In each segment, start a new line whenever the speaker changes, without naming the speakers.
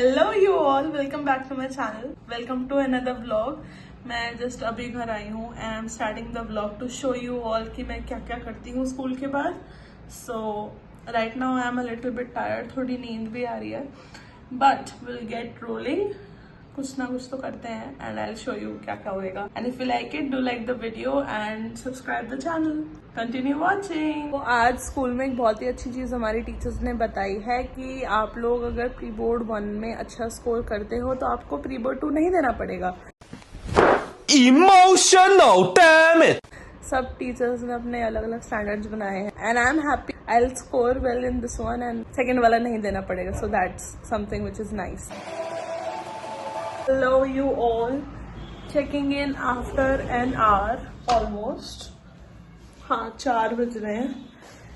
Hello you all, welcome back to my channel, welcome to another vlog. मैं just अभी घर आई हूँ and I am starting the vlog to show you all कि मैं क्या क्या करती हूँ स्कूल के बाद। So right now I am a little bit tired, थोड़ी नींद भी आ रही है, बट विल गेट रोलिंग। कुछ ना कुछ तो करते हैं and I will show you क्या क्या होएगा। And if you like it, do like the video and subscribe the channel. Continue watching. तो आज स्कूल में एक बहुत ही अच्छी चीज हमारी टीचर्स ने बताई है कि आप लोग अगर प्री बोर्ड 1 में अच्छा स्कोर करते हो तो आपको प्री बोर्ड 2 नहीं देना पड़ेगा।
Emotional, damn it!
सब टीचर्स ने अपने अलग अलग स्टैंडर्ड्स बनाए हैं and I am happy I will score well in this one and second वाला नहीं देना पड़ेगा, so that's something which is nice. Hello you all, checking in after an hour almost. हाँ, 4 बज रहे हैं.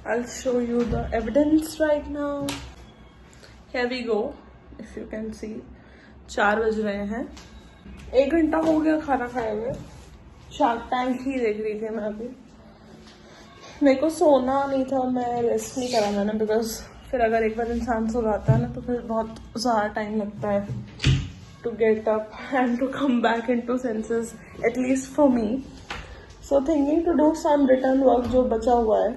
I'll show you the evidence right now. Here we go. If you can see, 4 बज रहे हैं. 1 घंटा हो गया खाना खाए हुए. शार्क टैंक ही देख रही थी मैं अभी. मेरे को सोना नहीं था, मैं रेस्ट नहीं करा मैंने, बिकॉज फिर अगर एक बार इंसान सो जाता है ना तो फिर बहुत ज़्यादा टाइम लगता है to get up and to come back into senses, at least for me. So thinking to do some return work जो बचा हुआ है,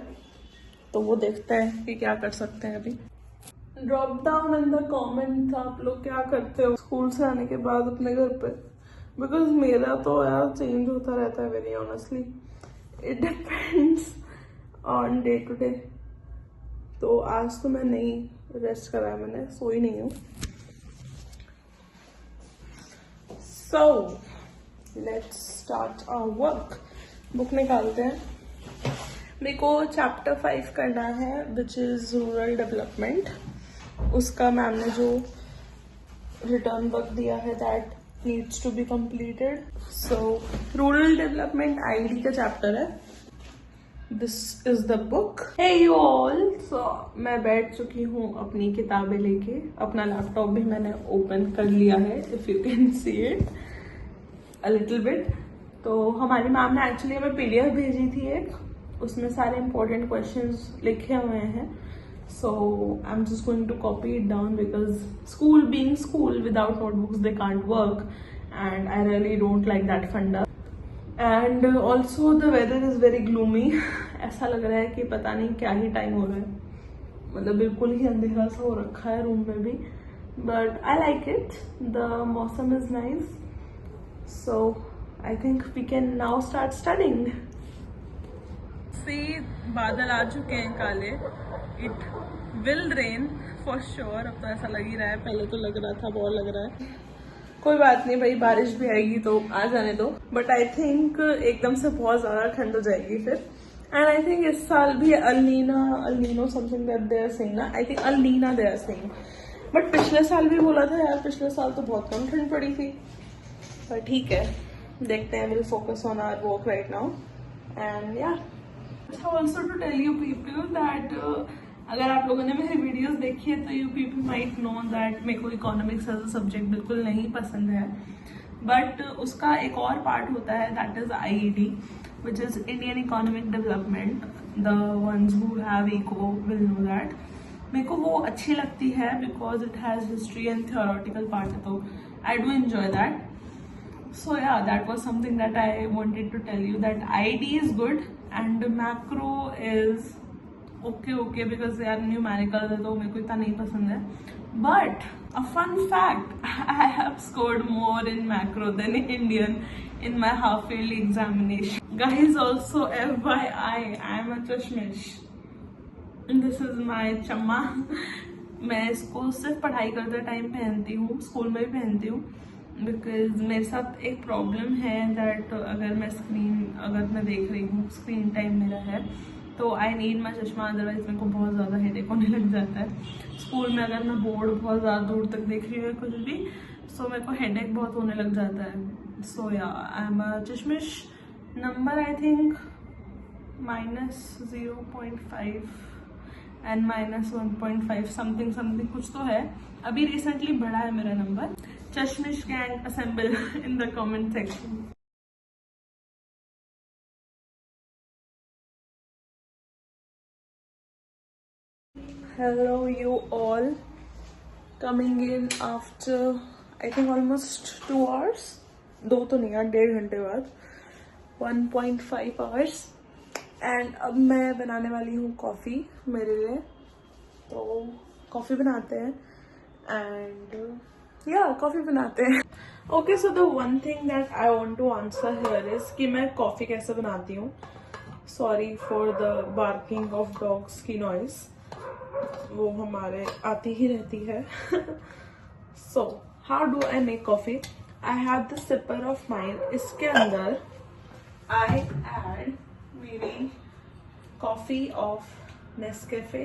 तो वो देखते हैं कि क्या कर सकते हैं अभी. Drop down in the comments आप लोग क्या करते हो स्कूल से आने के बाद अपने घर पे, because मेरा तो यार चेंज होता रहता है very honestly. It depends on day to day. तो आज तो मैं नहीं रेस्ट करा है, मैंने सोई नहीं हूँ. So, let's start our work. Book निकालते हैं. मेरे को चैप्टर 5 करना है विच इज़ रूरल डेवलपमेंट. उसका मैम ने जो रिटर्न वर्क दिया है that needs to be completed. So rural development ID का चैप्टर है. This is the book. Hey you all, so मैं बैठ चुकी हूँ अपनी किताबें लेके. अपना लैपटॉप भी मैंने ओपन कर लिया है, if you can see it a little bit. तो हमारी मैम ने एक्चुअली हमें पीडीएफ भेजी थी एक, उसमें सारे इंपॉर्टेंट क्वेश्चंस लिखे हुए हैं. So I am just going to copy it down because school being school without notebooks they can't work and I really don't like that funda. And also the weather is very gloomy. ऐसा लग रहा है कि पता नहीं क्या ही time हो रहा है, मतलब बिल्कुल ही अंधेरा सा हो रखा है रूम में भी, but I like it. The mausam is nice, so I think we can now start studying. See, बादल आ चुके हैं काले. It will rain for sure. अब तो ऐसा लग ही रहा है, पहले तो लग रहा था बहुत लग रहा है. कोई बात नहीं भाई, बारिश भी आएगी तो आ जाने दो, बट आई थिंक एकदम से बहुत ज्यादा ठंड हो जाएगी फिर. एंड आई थिंक इस साल भी El Nino something that they are saying ना, I think El Nina they are saying. But पिछले साल भी बोला था यार, पिछले साल तो बहुत कम ठंड पड़ी थी. पर ठीक है, देखते हैं. Will focus on our work right now and yeah also to tell you people that अगर आप लोगों ने मेरी वीडियोस देखी है तो you people might know that मेरे को इकोनॉमिक्स एज अ सब्जेक्ट बिल्कुल नहीं पसंद है. बट उसका एक और पार्ट होता है that is IED, which is Indian economic development. The ones who have eco will know that. मेरे को वो अच्छी लगती है because it has history and theoretical part, तो I do enjoy that. So yeah, that was something that I wanted to tell you, that ID is good and macro is okay because they are numerical, तो मेरे को इतना नहीं पसंद है. But a fun fact, I have scored more in macro than in Indian in my half yearly examination. Guys, also FYI, I am a chashmish. And this is my chamma. मैं इसको सिर्फ पढ़ाई करते टाइम पहनती हूँ, school में भी पहनती हूँ, बिकॉज मेरे साथ एक प्रॉब्लम है दैट अगर मैं देख रही हूँ, स्क्रीन टाइम मेरा है, तो आई नीड माई चश्मा, अदरवाइज मेरे को बहुत ज़्यादा हेडेक होने लग जाता है. स्कूल में अगर मैं बोर्ड बहुत ज़्यादा दूर तक देख रही हूँ कुछ भी, सो मेरे को हेडेक बहुत होने लग जाता है. So yeah I am a chashmish. Number I think -0.5 and -1.5 something कुछ तो है. अभी रिसेंटली बढ़ा है मेरा number. Chashmish gang assemble in the comment section. Hello you all, coming in after I think almost 2 hours. 2 तो नहीं यार, 1.5 घंटे बाद, 1.5 hours. एंड अब मैं बनाने वाली हूँ कॉफ़ी मेरे लिए. तो कॉफ़ी बनाते हैं एंड या कॉफ़ी बनाते हैं. Okay, so the one thing that I want to answer here is कि मैं कॉफ़ी कैसे बनाती हूँ. Sorry for the barking of dogs की नॉइज, वो हमारे आती ही रहती है. So how do I make coffee. I have the sipper of mine. इसके अंदर आई एड मेरी coffee of Nescafe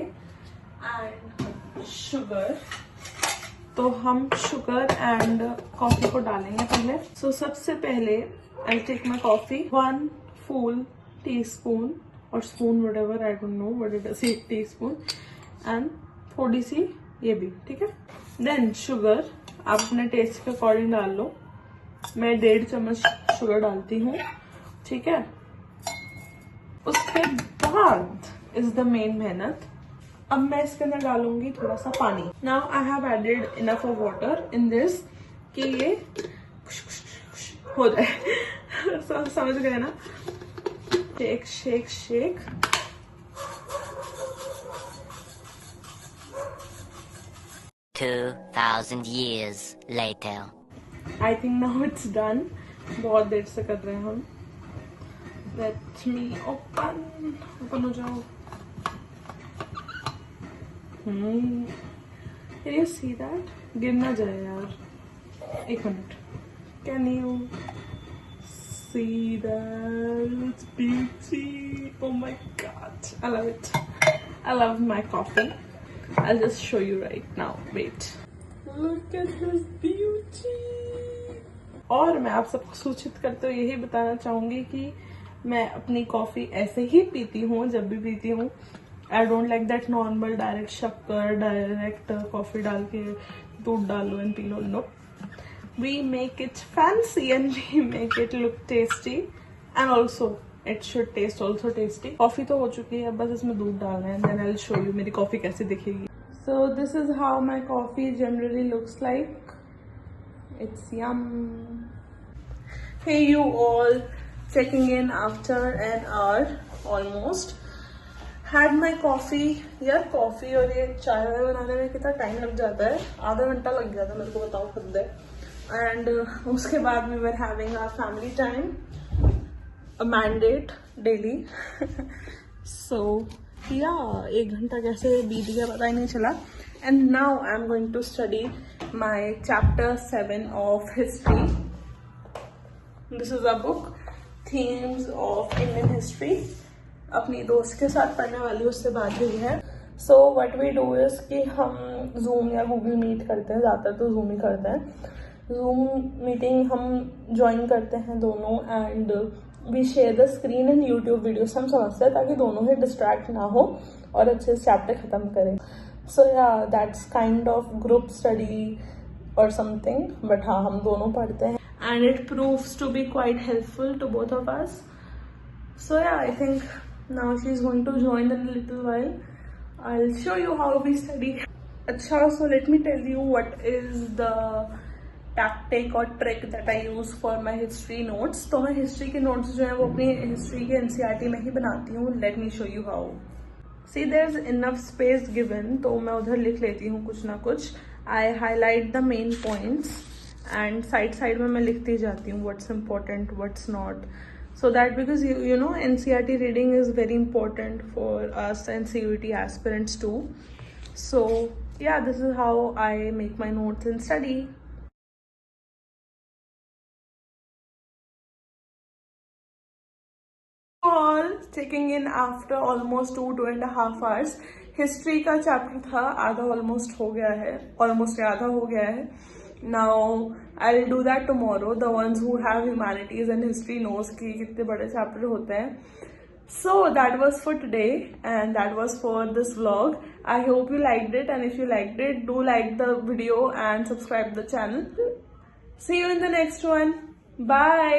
and sugar. तो हम शुगर एंड कॉफ़ी को डालेंगे पहले. सो सबसे पहले I take my coffee, 1 full teaspoon और spoon whatever, I don't know what it is, teaspoon, and थोड़ी सी ये भी, ठीक है. देन शुगर आप अपने टेस्ट के अकॉर्डिंग डाल लो. मैं 1.5 चम्मच शुगर डालती हूँ, ठीक है. उसके बाद इज द मेन मेहनत. अब मैं इसके अंदर डालूंगी थोड़ा सा पानी. Now I have added enough of water in this कि ये हो जाए. समझ गए ना. Shake shake shake.
$2,000 years later.
I think now it's done. बहुत देर से कर रहे हैं हम. लेट मी ओपन हो जाओ. Can you see that? गिर ना जाए यार. 1 minute. Can you see that? It's beauty. Oh my god, I love it. I love my coffee. I'll just show you right now. Wait. Look at this beauty. और मैं आप सबको सूचित करते हुए यही बताना चाहूंगी कि मैं अपनी कॉफी ऐसे ही पीती हूँ जब भी पीती हूँ. I don't like that normal direct शक्कर, डायरेक्ट कॉफी डाल के दूध डालो एंड पी लो. No, we make it fancy and we make it look tasty and also it should taste also tasty. Coffee तो हो चुकी है, बस इसमें दूध डालना है. Then I will show you मेरी कॉफी कैसी दिखेगी. So this is how my coffee generally looks like. It's yum. Hey you all, checking in after an hour almost. Had my coffee. यार कॉफी और ये चाय बनाने में कितना टाइम लग जाता है. आधा घंटा लग गया था मेरे को, बताओ खुद है. एंड उसके बाद we were having our family time, a mandate daily. So yeah, 1 घंटा कैसे बीत गया पता ही नहीं चला. And now I'm going to study my chapter 7 of history. This is a book, Themes of Indian History. अपनी दोस्त के साथ पढ़ने वाली, उससे बात हुई है. So what we do is कि हम Zoom या Google Meet करते हैं. ज़्यादातर तो Zoom ही करते हैं. Zoom मीटिंग हम ज्वाइन करते हैं दोनों and we share the screen and YouTube videos. हम समझते हैं ताकि दोनों ही डिस्ट्रैक्ट ना हो और अच्छे से चैप्टर खत्म करें. So yeah, that's kind of group study or something. But हाँ, हम दोनों पढ़ते हैं and it proves to be quite helpful to both of us. So yeah, I think now she's going to join in a little while. I'll show you how we study. अच्छा, so let me tell you what is the tactic or trick that I use for my history notes. तो मैं history के notes जो है वो अपनी history के NCERT में ही बनाती हूँ. Let me show you how. See, there's enough space given, तो मैं उधर लिख लेती हूँ कुछ ना कुछ. I highlight the main points and side में मैं लिखती जाती हूँ what's important, what's not. So that because you know NCERT reading is very important for us and CUET aspirants too. So yeah, this is how I make my notes and study. All checking in after almost 2.5 hours. History का chapter था, आधा almost हो गया है, almost आधा हो गया है. Now I will do that tomorrow. The ones who have humanities and history knows कि कितने बड़े चैप्टर होते हैं. So that was for today and that was for this vlog. I hope you liked it, and if you liked it, do like the video and subscribe the channel. See you in the next one. Bye.